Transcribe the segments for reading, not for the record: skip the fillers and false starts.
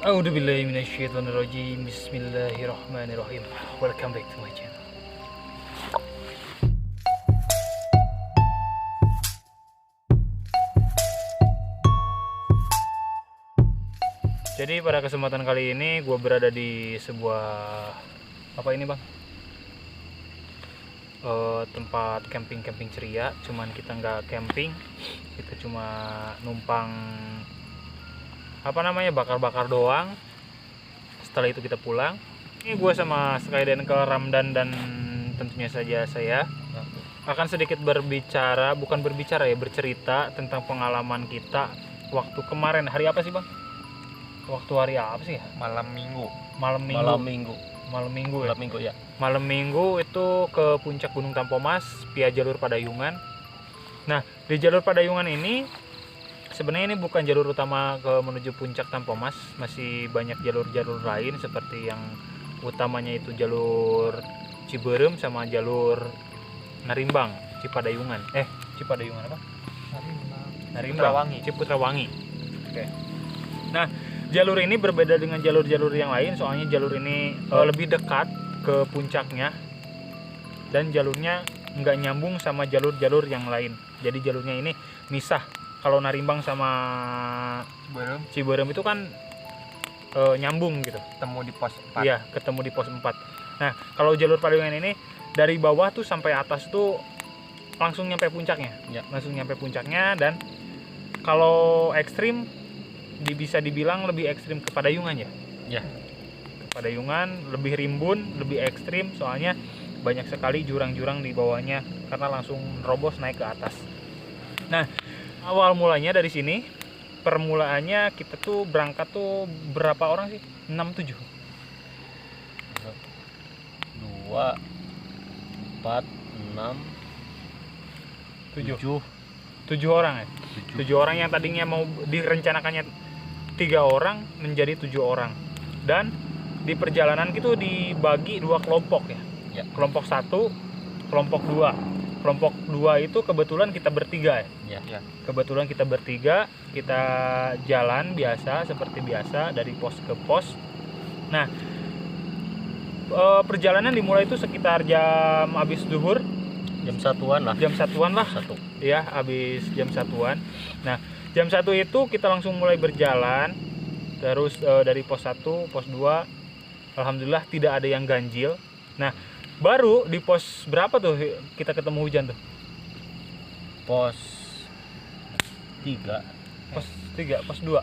A'udzubillahi minasyaitonirrajim. Bismillahirrahmanirrahim. Welcome back to my channel. Jadi pada kesempatan kali ini gue berada di sebuah apa ini bang? Tempat camping ceria. Cuman kita nggak camping, kita cuma numpang bakar-bakar doang. Setelah itu kita pulang. Ini gue sama Skyden ke Ramdan dan tentunya saja saya akan sedikit bercerita tentang pengalaman kita waktu kemarin. Hari apa sih bang? Waktu hari apa sih ya? Malam minggu ya. Malam minggu itu ke puncak Gunung Tampomas via jalur Padayungan. Nah, di jalur Padayungan ini sebenarnya ini bukan jalur utama ke menuju puncak Tampomas, masih banyak jalur-jalur lain seperti yang utamanya itu jalur Ciberem sama jalur Narimbang, Cipadayungan. Cipadayungan apa? Narimbang, Ciputrawangi. Oke. Nah, jalur ini berbeda dengan jalur-jalur yang lain, soalnya jalur ini lebih dekat ke puncaknya dan jalurnya nggak nyambung sama jalur-jalur yang lain. Jadi jalurnya ini misah. Kalau Narimbang sama Ciberem itu kan nyambung gitu. Ketemu di pos 4. Iya, ketemu di pos 4. Nah, kalau jalur Padayungan ini dari bawah tuh sampai atas tuh langsung nyampe puncaknya. Ya. Langsung nyampe puncaknya, dan kalau ekstrim bisa dibilang lebih ekstrim ke Padayungan ya. Ya. Ke Padayungan lebih rimbun, lebih ekstrim soalnya banyak sekali jurang-jurang di bawahnya karena langsung nerobos naik ke atas. Nah, awal mulanya dari sini, permulaannya kita tuh berangkat tuh berapa orang sih? 6-7. 2 4 6 7 orang ya? 7 orang yang tadinya mau direncanakannya 3 orang menjadi 7 orang. Dan di perjalanan itu dibagi 2 kelompok ya. Kelompok 1, kelompok 2. Kelompok 2 itu kebetulan kita bertiga ya. Kebetulan kita bertiga, kita jalan biasa seperti biasa dari pos ke pos. Nah, perjalanan dimulai itu sekitar jam habis zuhur, jam 1-an lah. Jam 1-an lah. Ya, habis jam 1-an. Nah, jam 1 itu kita langsung mulai berjalan. Terus dari pos 1, pos 2 alhamdulillah tidak ada yang ganjil. Nah, baru di pos berapa tuh kita ketemu hujan tuh? Pos 3. Pos 3, pos 2.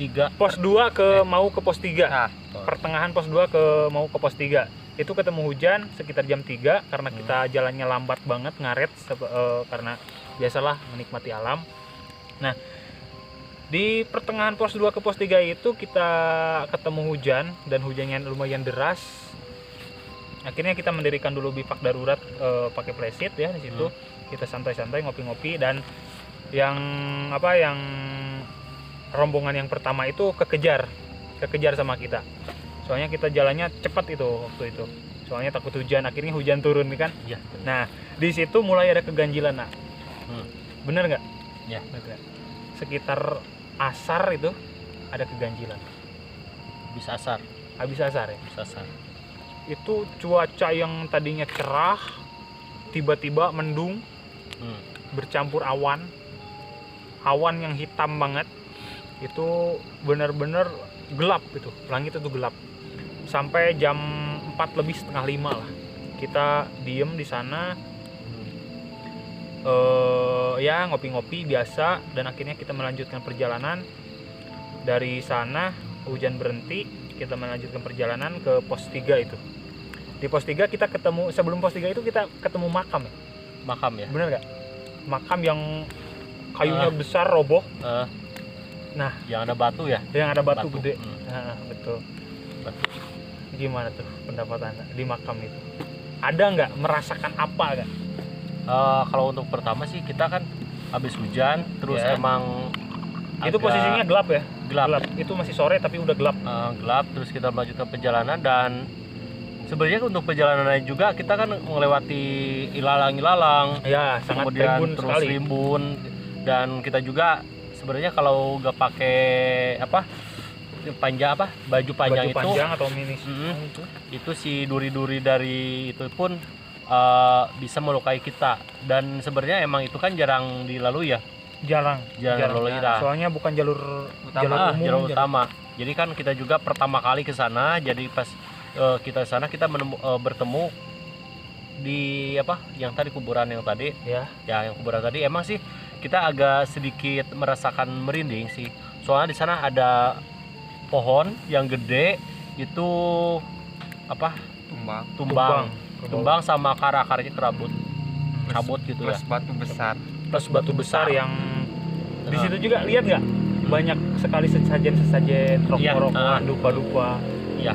3. Pos 2 mau ke pos 3. Nah, pertengahan pos 2 mau ke pos 3. Itu ketemu hujan sekitar jam 3 karena kita jalannya lambat banget, ngaret karena biasalah menikmati alam. Nah, di pertengahan pos 2 ke pos 3 itu kita ketemu hujan dan hujannya lumayan deras. Akhirnya kita mendirikan dulu bivak darurat pakai playseat ya di situ. Kita santai-santai ngopi-ngopi, dan yang rombongan yang pertama itu kekejar sama kita. Soalnya kita jalannya cepat itu waktu itu. Soalnya takut hujan, akhirnya hujan turun nih kan. Iya. Nah, di situ mulai ada keganjilan, nak. Bener nggak? Ya. Sekitar asar itu ada keganjilan. Habis asar ya. Itu cuaca yang tadinya cerah tiba-tiba mendung, bercampur awan yang hitam banget. Itu benar-benar gelap, itu langit itu gelap sampai jam 4 lebih setengah 5 lah. Kita diem di sana, ya ngopi-ngopi biasa, dan akhirnya kita melanjutkan perjalanan. Dari sana hujan berhenti, kita melanjutkan perjalanan ke pos 3 itu. Di pos 3 kita ketemu, sebelum pos 3 itu kita ketemu makam ya. Bener gak? Makam yang kayunya besar roboh. Nah, yang ada batu ya? Yang ada batu gede. Nah, betul. Gimana tuh pendapat Anda di makam itu? Ada nggak merasakan apa nggak? Kalau untuk pertama sih kita kan habis hujan, terus emang itu posisinya gelap ya? Gelap. Itu masih sore tapi udah gelap. Gelap, terus kita melanjutkan perjalanan, dan sebenarnya untuk perjalanan lain juga kita kan melewati ilalang-ilalang. Ya, sangat kemudian rimbun sekali. Rimbun, dan kita juga sebenarnya kalau nggak pakai panjang apa baju panjang baju itu panjang atau mini itu si duri-duri dari itu pun bisa melukai kita, dan sebenarnya emang itu kan jarang dilalui ya. jarang Lalui lah. soalnya bukan jalur umum, jalur utama. Jadi kan kita juga pertama kali ke sana, jadi pas kita ke sana kita bertemu di apa yang tadi kuburan yang tadi ya. yang kuburan tadi emang sih kita agak sedikit merasakan merinding sih, soalnya di sana ada pohon yang gede itu apa tumbang sama akar-akarnya kerabut gitu ya, plus batu besar yang di situ juga lihat nggak banyak sekali sesajen rokok-rokokan, dupa-dupa. Iya.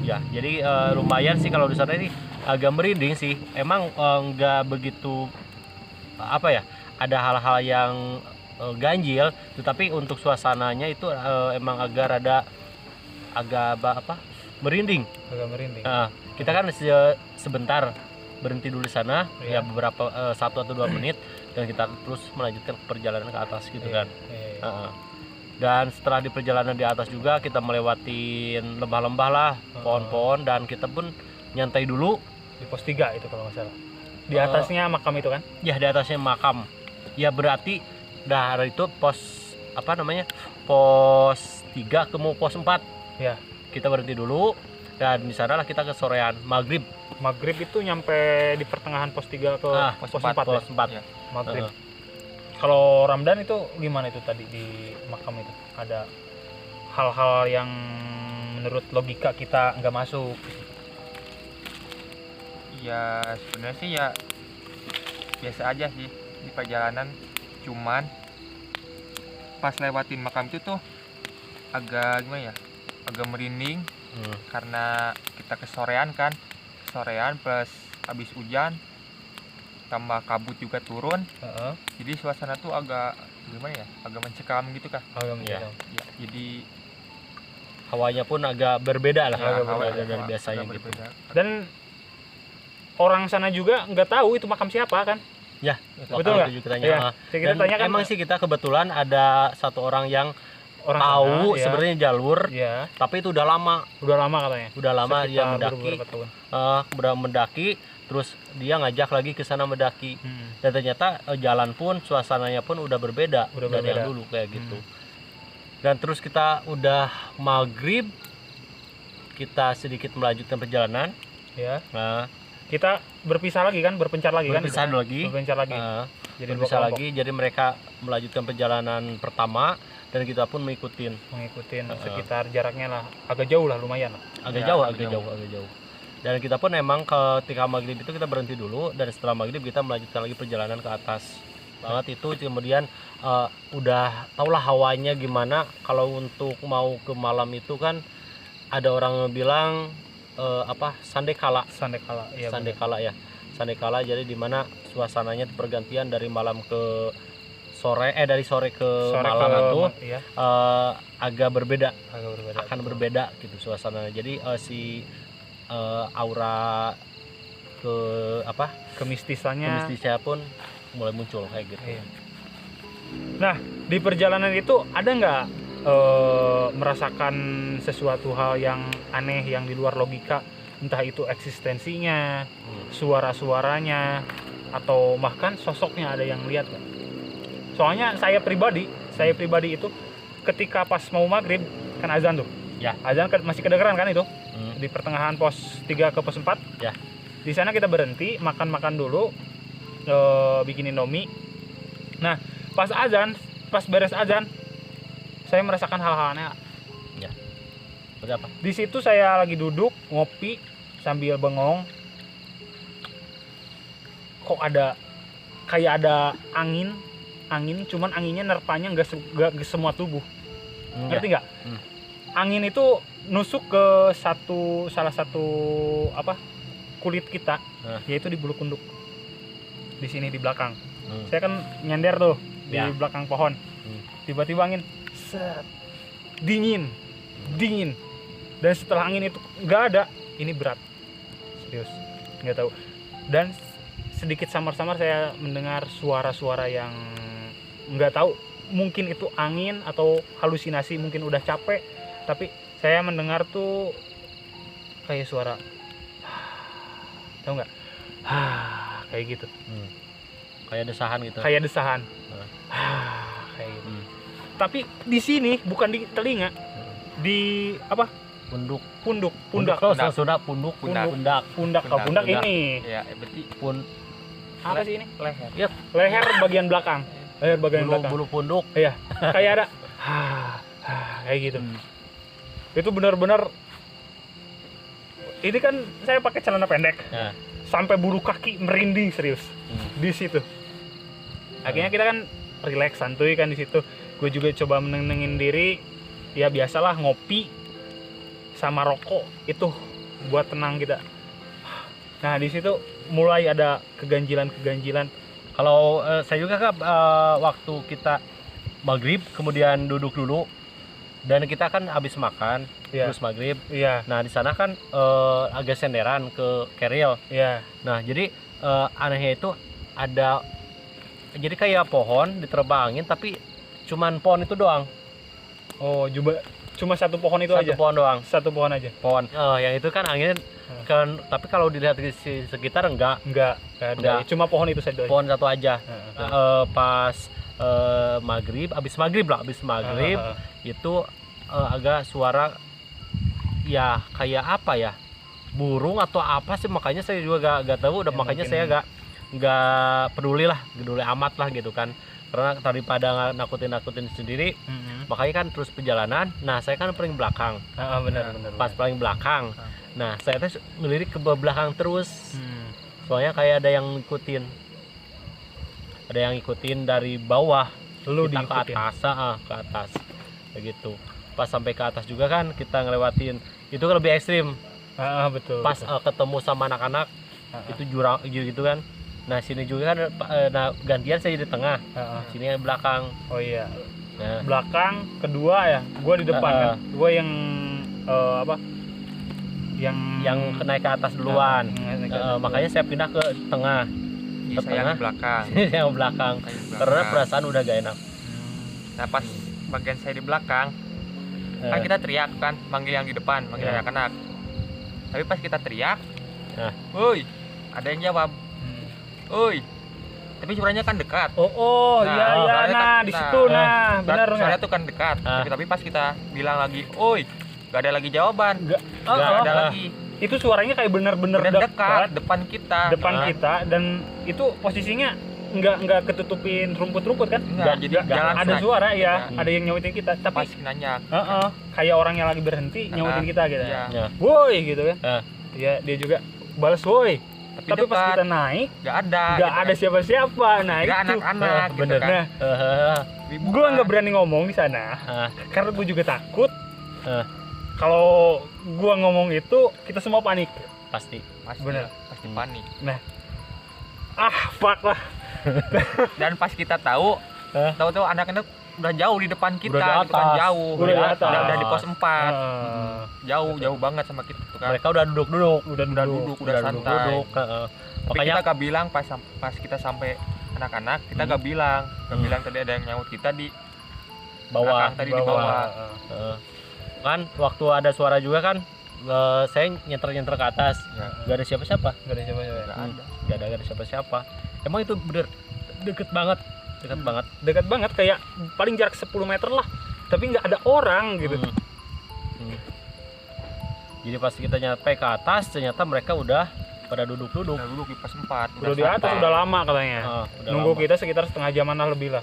Ya, jadi lumayan sih kalau di sana ini agak merinding sih. Emang nggak begitu apa ya? Ada hal-hal yang ganjil, tetapi untuk suasananya itu emang agak merinding. Agak merinding. Kita kan sebentar berhenti dulu di sana, ya beberapa 1 atau 2 menit, dan kita terus melanjutkan perjalanan ke atas gitu kan. Dan setelah di perjalanan di atas juga kita melewatin lembah-lembah lah, pohon-pohon, dan kita pun nyantai dulu Di pos 3 itu kalau nggak salah. Di atasnya makam itu kan? ya, di atasnya makam. Ya berarti dari itu pos apa namanya? Pos 3 ke mau pos 4. Ya. Kita berhenti dulu, dan di sanalah kita ke sorean maghrib. Maghrib itu nyampe di pertengahan pos 3 ke pos 4 pos 4. ya? Maghrib. Kalau Ramdan itu gimana itu tadi di makam itu? Ada hal-hal yang menurut logika kita nggak masuk? Ya sebenarnya sih ya biasa aja sih di perjalanan, cuman pas lewatin makam itu tuh agak gimana ya, agak merinding karena kita kesorean plus habis hujan tambah kabut juga turun. Jadi suasana tuh agak gimana ya, agak mencekam gitu kah. Ya, jadi hawanya pun agak berbeda lah, hawanya dari biasanya gitu. Dan orang sana juga nggak tahu itu makam siapa kan? Ya, betul nggak? Ya. Kita tanya kan, emang sih kita kebetulan ada satu orang yang tahu sebenarnya jalur, tapi itu udah lama katanya. Udah lama dia mendaki, mendaki, terus dia ngajak lagi ke sana mendaki. Dan ternyata jalan pun, suasananya pun udah berbeda dari yang dulu kayak gitu. Dan terus kita udah maghrib, kita sedikit melanjutkan perjalanan. Ya. Kita berpisah lagi kan, berpencar lagi. Berpisah lagi, jadi mereka melanjutkan perjalanan pertama, dan kita pun mengikutin sekitar jaraknya lah, agak jauh lah, lumayan lah. Agak jauh. Dan kita pun emang ketika maghrib itu kita berhenti dulu, dan setelah maghrib kita melanjutkan lagi perjalanan ke atas banget itu. Kemudian udah taulah hawanya gimana. Kalau untuk mau ke malam itu kan ada orang bilang Sandekala ya. Sandekala, jadi dimana suasananya pergantian dari malam ke sore, dari sore ke malam itu agak berbeda, akan berbeda gitu suasananya. Jadi aura kemistisannya pun mulai muncul kayak gitu. Nah, di perjalanan itu ada nggak merasakan sesuatu hal yang aneh yang di luar logika, entah itu eksistensinya, suara-suaranya, atau bahkan sosoknya, ada yang lihat kan? Soalnya saya pribadi itu ketika pas mau maghrib kan azan tuh. Ya. Azan masih kedengeran kan itu. Di pertengahan pos 3 ke pos 4. Ya. Di sana kita berhenti makan dulu, bikin Indomie. Nah, pas beres azan, saya merasakan hal-hal aneh. Ya. Apa? Di situ saya lagi duduk ngopi sambil bengong. Kok kayak ada angin, cuman anginnya nerpanya nggak semua tubuh. Ngerti nggak? Angin itu nusuk ke salah satu kulit kita, yaitu di bulu kunduk. Di sini di belakang. Saya kan nyender tuh di belakang pohon. Tiba-tiba angin dingin. Dan setelah angin itu nggak ada, ini berat. Serius, nggak tahu. Dan sedikit samar-samar saya mendengar suara-suara yang nggak tahu, mungkin itu angin atau halusinasi, mungkin udah capek tapi saya mendengar tuh kayak suara tahu nggak kayak gitu, Kayak desahan gitu. kayak desahan Hmm. kayak gitu. Hmm. Tapi di sini bukan di telinga, di apa, Punduk. pundak Kalau sudah punduk. Pundak. Pundak. pundak Pundak. ini Ya, berarti apa sih ini, leher. leher bagian belakang, leher bagian belakang, Bulu punduk. kayak ada kayak gitu. Itu benar-benar, ini kan saya pakai celana pendek Ya. sampai bulu kaki merinding serius di situ. Akhirnya kita kan relax santuy kan di situ. Gue juga coba menenangin diri, ya biasalah ngopi sama rokok itu buat tenang kita. Nah di situ mulai ada keganjilan. Kalau saya juga kan waktu kita maghrib kemudian duduk dulu dan kita kan habis makan Iya. terus maghrib. Iya, Nah di sana kan agak senderan ke keril. iya. Nah jadi anehnya itu ada jadi kayak pohon diterbangin tapi cuman pohon itu doang. Oh, cuma satu pohon itu Satu aja. pohon doang. Satu pohon aja. Pohon. Yang itu kan anginnya kan tapi kalau dilihat di sekitar enggak, Enggak ada. Enggak. Cuma pohon itu saja. pohon satu aja. Heeh. Pas maghrib, habis maghrib itu agak suara ya kayak apa ya, burung atau apa sih, makanya saya juga gak tahu. Udah Ya, makanya mungkin. saya gak peduli amat lah gitu kan, karena daripada nakutin sendiri. Makanya kan terus perjalanan. Nah saya kan paling belakang. Benar. Pas paling belakang, nah saya tuh ngelirik ke belakang terus. Hmm. Soalnya kayak ada yang ngikutin dari bawah Lu kita ke diikutin. atas, ke atas kayak gitu. Pas sampai ke atas juga kan kita ngelewatin itu kan lebih ekstrim. Betul. Pas betul. ketemu sama anak-anak itu jurang gitu kan. Nah sini juga kan nah gantian saya di tengah, sini yang belakang. Oh iya. Nah, Belakang kedua ya. Gua di depan kan. Gua yang apa? yang naik ke atas duluan. naik ke atas Makanya saya pindah ke tengah, Ya, saya yang di belakang. yang belakang. Saya di belakang. Karena perasaan udah gak enak. Nah, pas bagian saya di belakang, kan kita teriak kan, manggil yang di depan, manggil Ya. anak-anak. Tapi pas kita teriak, Nah. woi, ada yang jawab, woi. Tapi suaranya kan dekat. Oh Nah, iya suaranya nah kan- di nah, situ benar Suaranya nggak? tuh kan dekat. Ah. Tapi pas kita bilang lagi, woi, gak ada lagi jawaban. Nggak. Gak ada Ah. lagi. Itu suaranya kayak bener-bener Bener dekat dekat depan kita. depan Ah. kita, dan itu posisinya nggak ketutupin rumput-rumput kan? Enggak, jadi Nggak, jalan ada saja. suara ya, Hmm. ada yang nyautin kita, Pas tapi nanya. kayak orang yang lagi berhenti nyautin kita gitu. Iya. Ya. Woi gitu kan. Ah. Ya dia juga balas woi. Tapi pas dekat, kita naik nggak ada. nggak gitu ada kan. siapa-siapa. Nah Nggak itu. anak-anak gitu bener. kan. Nah, Eh, gue nggak berani ngomong di sana ah, karena gue juga takut. Eh. Kalau gue ngomong itu kita semua panik. pasti. Pasti, Bener. pasti panik. Fuck lah. Dan pas kita tahu, Eh. tahu-tahu anak-anak udah jauh di depan kita, Udah di gitu kan, atas. jauh. Udah di atas. Udah di pos 4. Eh, Jauh banget sama kita tuh kan. Mereka udah duduk-duduk. udah duduk, udah santai. duduk-duduk. Tapi Makanya kita gak bilang pas kita sampai anak-anak, kita gak bilang. Gak bilang tadi ada yang nyaut kita di bawah. belakang tadi di bawah. Kan waktu ada suara juga kan, saya nyenter ke atas. Ya, Gak ada siapa-siapa. Nggak ada siapa-siapa. gak ada. Gak ada siapa-siapa. Emang itu bener deket banget. Dekat banget, kayak paling jarak 10 meter lah, tapi nggak ada orang gitu. Hmm. Jadi pas kita nyampe ke atas, ternyata mereka udah pada duduk-duduk. Udah duduk di pos 4. Udah di atas, santai. udah lama katanya. Udah Nunggu lama. kita sekitar setengah jaman lah lebih lah.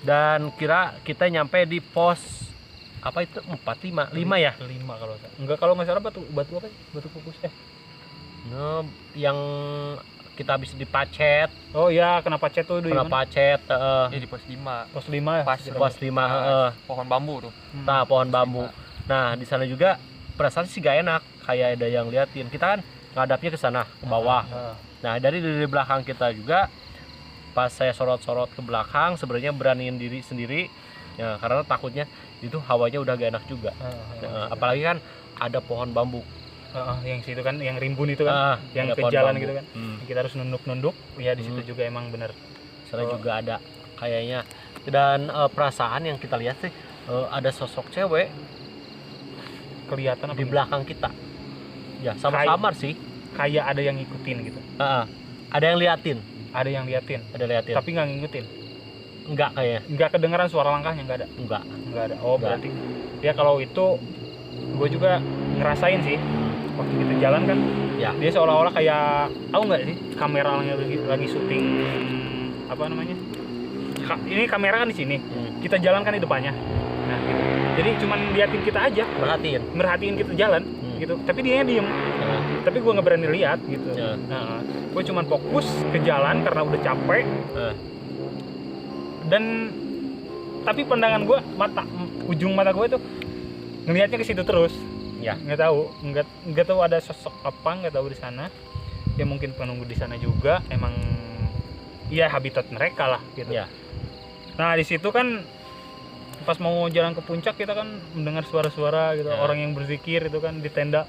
Dan kita nyampe di pos apa itu 4, 5 ya. 5 kalau saya. Enggak, kalau nggak salah batu apa? Batu kukus. Nah, yang kita habis dipacet, Oh iya, kenapa cet tuh di kena mana? pacet, Ya di pos 5. Pos 5 ya. Pas pos 5, pohon bambu tuh. nah pohon bambu. Nah di sana juga perasaan sih gak enak, kayak ada yang liatin. Kita kan ngadapnya ke sana ke bawah. Nah dari belakang kita juga, pas saya sorot-sorot ke belakang, sebenarnya beraniin diri sendiri, ya karena takutnya itu hawanya udah gak enak juga. Nah, apalagi kan ada pohon bambu. Yang situ kan, yang rimbun itu kan, yang ada ke pohon jalan bambu. gitu kan. Kita harus nunduk-nunduk. Ya di situ Hmm. juga emang bener. Sana Oh. juga ada kayaknya. Dan perasaan yang kita lihat sih ada sosok cewek kelihatan apa di gitu? belakang kita. Ya samar-samar sih. Kayak ada yang ngikutin gitu. Heeh. Ada yang liatin, Ada yang liatin, liatin. tapi nggak ngikutin. Enggak kayaknya. Nggak kedengeran suara langkahnya, nggak ada. Nggak ada. Oh, Nggak. berarti ya kalau itu gue juga ngerasain sih. Waktu kita jalan kan, Ya. dia seolah-olah kayak, tahu nggak sih, kamera lagi syuting apa namanya? Ini kamera kan di sini. Kita jalan kan di depannya. Nah, gitu. Jadi cuman liatin kita aja, merhatiin kita jalan gitu. Tapi dia diem. Tapi gue nggak berani lihat gitu. Ya. Nah, gue cuman fokus ke jalan karena udah capek. Dan tapi pandangan gue, ujung mata gue tuh ngelihatnya ke situ terus. Ya. Nggak tahu ada sosok apa, nggak tahu di sana. Ya mungkin penunggu di sana juga, emang ya habitat mereka lah gitu. Ya. Nah di situ kan pas mau jalan ke puncak kita kan mendengar suara-suara gitu, Ya. orang yang berzikir itu kan di tenda.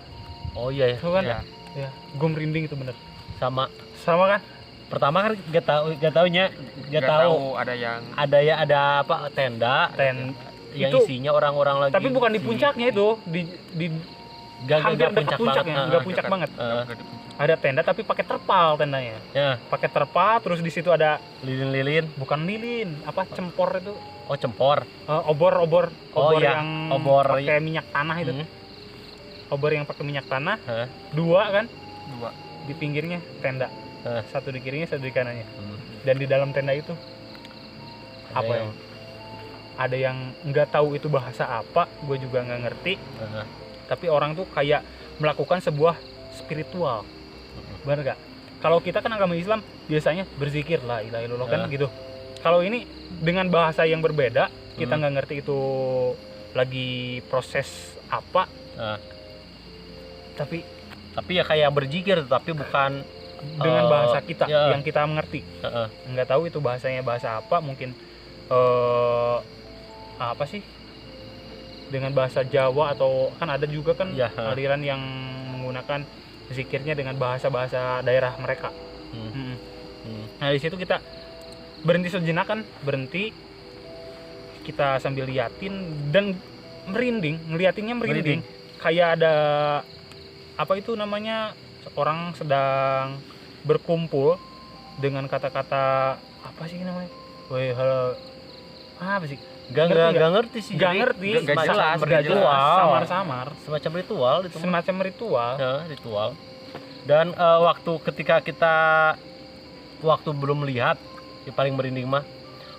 Oh iya ya. Itu kan Ya. ya, gue merinding itu bener. Sama Sama kan? pertama kan gak taunya Nggak tahu ada yang ada apa tenda yang itu, isinya orang-orang lagi. tapi bukan di puncaknya itu, di hampir dekat puncaknya, nggak puncak banget. nggak di puncak. Ada tenda tapi pakai terpal tendanya. Ya, Pakai terpal, terus di situ ada lilin-lilin. bukan lilin, apa cempor itu, Oh, cempor. obor Oh, iya. yang Obor. pakai minyak tanah itu. Hmm. Obor yang pakai minyak tanah, Hah? 2 kan Dua. di pinggirnya tenda. Hah. Satu di kirinya, satu di kanannya. Hmm. Dan di dalam tenda itu Ada apa ya? Ada yang nggak tahu itu bahasa apa, gue juga nggak ngerti. Heeh. Tapi orang tuh kayak melakukan sebuah spiritual, bener gak? Kalau kita kan agama Islam biasanya berzikir la ilaha illallah kan gitu. Kalau ini dengan bahasa yang berbeda, kita nggak ngerti itu lagi proses apa. Tapi ya kayak berzikir tapi bukan dengan bahasa kita ya. yang kita mengerti. Heeh. Nggak tahu itu bahasanya bahasa apa, mungkin apa sih, dengan bahasa Jawa, atau kan ada juga kan Ya. aliran yang menggunakan zikirnya dengan bahasa-bahasa daerah mereka. Hmm. Nah di situ kita berhenti sejenak kan, kita sambil liatin dan ngeliatinnya merinding. Kayak ada apa itu namanya, orang sedang berkumpul dengan kata-kata apa sih namanya? Woi, halo. Apa sih? Gak ngerti sih. Gak Jadi, ngerti. Nggak jelas, nggak ritual. Samar-samar. Semacam ritual itu. Semacam ritual. Ya, ritual. Dan waktu belum lihat, yang paling merinding mah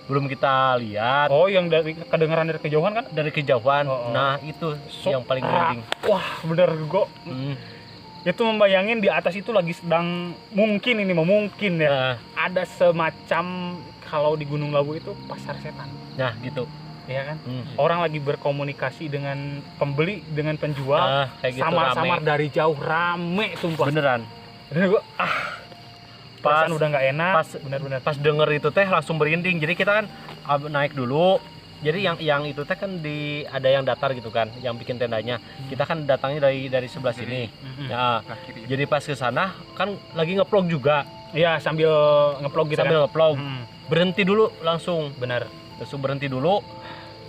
belum kita lihat Oh, yang dari kedengaran dari kejauhan kan? dari kejauhan. Oh. Nah, itu yang paling merinding. Wah, bener gue. Itu membayangin di atas itu lagi sedang mungkin ya. Nah, Ada semacam, kalau di Gunung Lawu itu pasar setan. nah gitu. Iya kan? Orang lagi berkomunikasi dengan pembeli, dengan penjual. Nah, kayak gitu Samar-samar rame. dari jauh, rame sumpah. Beneran. Dan gue perasaan udah nggak enak. Bener-bener. Pas denger itu teh langsung merinding. Jadi kita kan naik dulu. Jadi yang itu teh kan ada yang datar gitu kan, yang bikin tendanya. Kita kan datangnya dari sebelah sini. Ya. Sebelah kiri. Jadi pas ke sana kan lagi ngeplog juga. Iya, sambil ngeplog gitu Sambil kan. ngeplog. Berhenti dulu langsung. Bener. Langsung berhenti dulu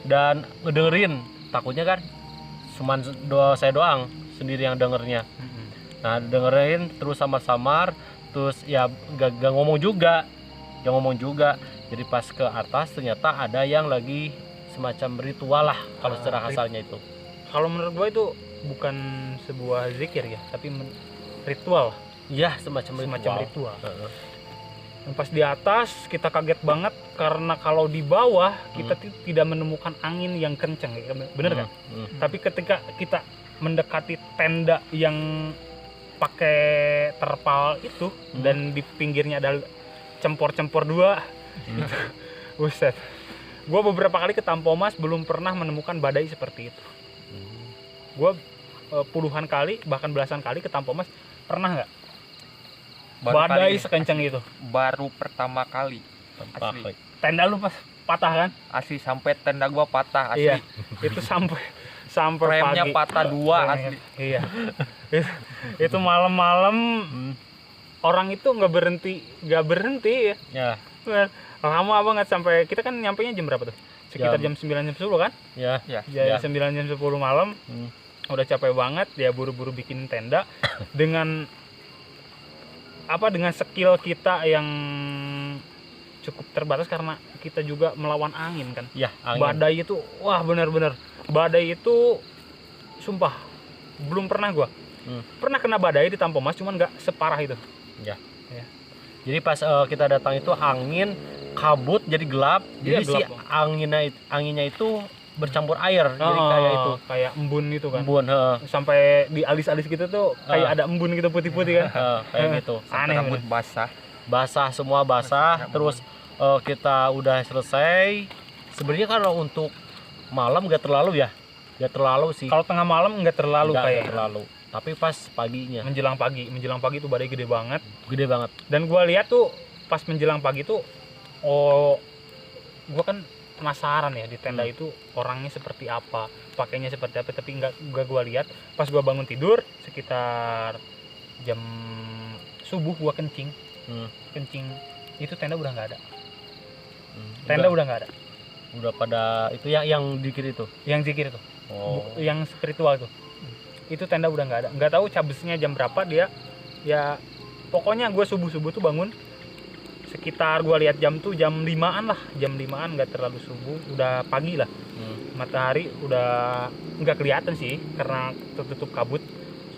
dan ngedengerin. Takutnya kan cuman saya doang sendiri yang dengernya. Nah, dengerin terus samar-samar, terus ya gak ngomong juga. Jadi pas ke atas ternyata ada yang lagi semacam ritual lah kalau secara kasarnya itu. Kalau menurut gue itu bukan sebuah zikir ya, tapi ritual. Iya, semacam ritual. Heeh. Dan pas di atas kita kaget banget karena kalau di bawah kita tidak menemukan angin yang kenceng, bener kan? Tapi ketika kita mendekati tenda yang pakai terpal itu dan di pinggirnya ada cempor-cempor 2, itu, buset. Gue beberapa kali ke Tampomas belum pernah menemukan badai seperti itu. Gue puluhan kali, bahkan belasan kali ke Tampomas, pernah nggak badai sekencang itu? Baru pertama kali. Asli. Tenda lu pas patah kan? Asli sampai tenda gua patah asli. Iya. Itu sampai Frame-nya pagi. patah 2 Frame-nya. asli. Iya. Itu malam-malam orang itu nggak berhenti ya. Ya. Lama banget, sampai kita kan nyampainya jam berapa tuh? sekitar jam 9 jam 10 kan? Ya. Ya. Ya, 9 jam 10 malam. Udah capek banget, ya buru-buru bikin tenda dengan dengan skill kita yang cukup terbatas karena kita juga melawan angin kan. Ya, angin. Badai itu wah benar-benar badai itu sumpah belum pernah gua. Pernah kena badai di Tampomas cuman nggak separah itu. Ya. Jadi pas kita datang itu angin, kabut jadi gelap. Iya, Jadi si gelap, anginnya itu bercampur air. Jadi kayak itu. Kayak embun itu kan. Embun, Sampai di alis-alis gitu tuh kayak ada embun gitu putih-putih kan. kayak gitu. Sampai Aneh, rambut basah. Basah, semua basah. Terus kita udah selesai. Sebenarnya kalau untuk malam nggak terlalu ya. Nggak terlalu sih. Kalau tengah malam nggak terlalu Nggak terlalu. Tapi pas paginya menjelang pagi itu badai gede banget. gede banget. Dan gua lihat tuh pas menjelang pagi tuh gua kan penasaran ya di tenda itu orangnya seperti apa, pakainya seperti apa, tapi nggak gua lihat. Pas gua bangun tidur sekitar jam subuh gua kencing itu tenda udah nggak ada. Tenda udah nggak ada. Udah pada itu yang dikit itu. Yang zikir tuh, yang spiritual tuh. Itu tenda udah nggak ada. Nggak tahu cabesnya jam berapa dia. Ya pokoknya gue subuh tuh bangun sekitar gue lihat jam tuh jam 5-an lah, jam 5-an, nggak terlalu subuh, udah pagi lah. Matahari udah nggak kelihatan sih karena tertutup kabut.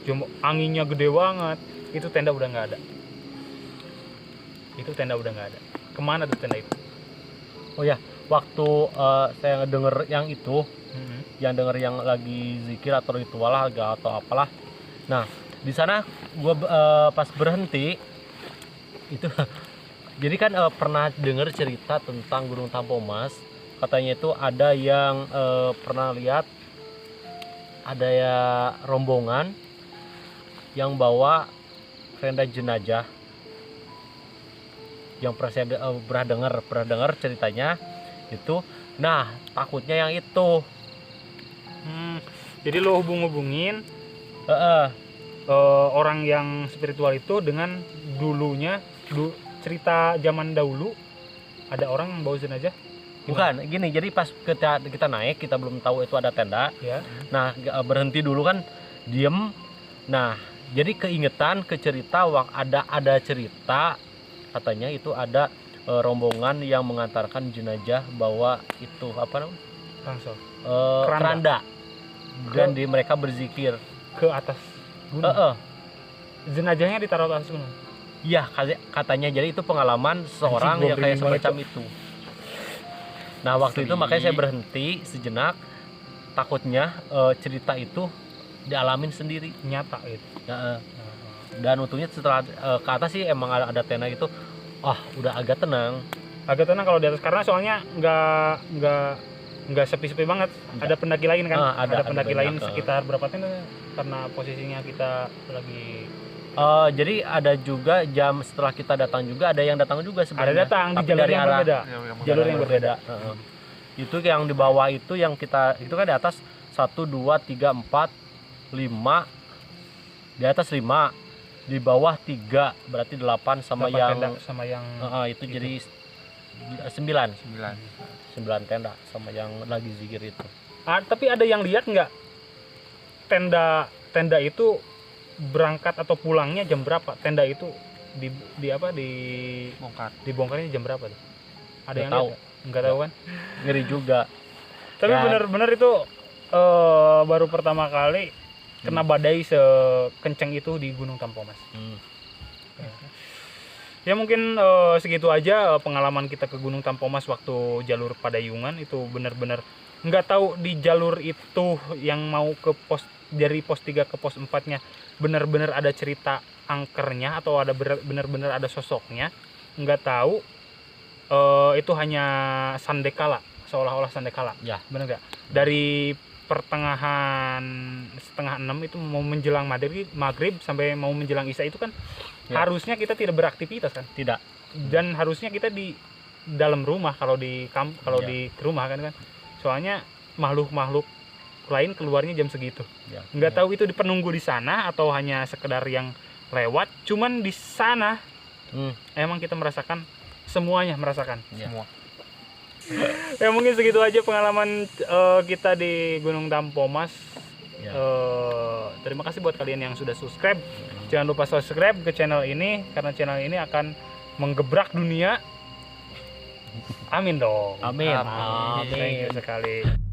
Cuma anginnya gede banget. Itu tenda udah nggak ada. Itu tenda udah nggak ada. Kemana tuh tenda itu? Oh ya, waktu saya denger yang itu, yang denger yang lagi zikir atau ritual lah atau apalah. Nah, di sana gua pas berhenti itu jadi kan pernah denger cerita tentang Gunung Tampomas. Katanya itu ada yang pernah lihat ada ya rombongan yang bawa keranda jenazah. Yang pernah dengar ceritanya itu. Nah, takutnya yang itu. Jadi lo hubungin orang yang spiritual itu dengan cerita zaman dahulu ada orang yang bawa jenazah. Bukan, gini. Jadi pas kita naik, kita belum tahu itu ada tenda. Ya. Nah, berhenti dulu kan, diem. Nah, jadi keingetan ke cerita ada cerita katanya itu ada rombongan yang mengantarkan jenazah bawa itu apa namanya? Ransel. Keranda. Dan mereka berzikir ke atas gunung. Jenazahnya ditaruh ke atas gunung. Iya, katanya. Jadi itu pengalaman seorang yang kayak semacam itu. Nah, waktu itu makanya saya berhenti sejenak. Takutnya cerita itu dialamin sendiri, nyata gitu. Dan untungnya setelah ke atas sih emang ada tenda gitu. Udah agak tenang Kalau di atas karena soalnya nggak sepi-sepi banget. Ada pendaki lain kan? Ada pendaki lain sekitar berapa tenda karena posisinya kita lagi. Jadi ada juga jam setelah kita datang juga ada yang datang juga sebenarnya. Ada datang di jalur yang berbeda. Jalur yang berbeda. Itu yang di bawah itu yang kita itu kan di atas 1 2 3 4 5, di atas 5, di bawah 3, berarti 8 sama yang itu jadi 9 tenda sama yang lagi zikir itu. Tapi ada yang lihat nggak tenda itu berangkat atau pulangnya jam berapa? Tenda itu dibongkarnya jam berapa tuh? Ada yang tahu? Nggak tahu kan? Ngeri juga. Tapi benar-benar itu baru pertama kali kena badai sekencang itu di Gunung Tampomas. Ya mungkin segitu aja pengalaman kita ke Gunung Tampomas waktu jalur Padayungan. Itu benar-benar nggak tahu di jalur itu yang mau ke dari pos 3 ke pos 4-nya benar-benar ada cerita angkernya atau ada benar-benar ada sosoknya. Nggak tahu, itu hanya sandekala, seolah-olah sandekala. Ya, benar nggak? Dari pertengahan 5:30 itu mau menjelang maghrib sampai mau menjelang isya itu kan harusnya kita tidak beraktivitas kan? Tidak. Dan harusnya kita di dalam rumah kalau di di rumah kan. Soalnya makhluk lain keluarnya jam segitu. Nggak tahu itu penunggu di sana atau hanya sekedar yang lewat. Cuman di sana emang kita merasakan semuanya, semua. Ya mungkin segitu aja pengalaman kita di Gunung Tampomas. Ya. Terima kasih buat kalian yang sudah subscribe. Jangan lupa subscribe ke channel ini karena channel ini akan menggebrak dunia. Amin dong. Amin. Amin. Thank you sekali.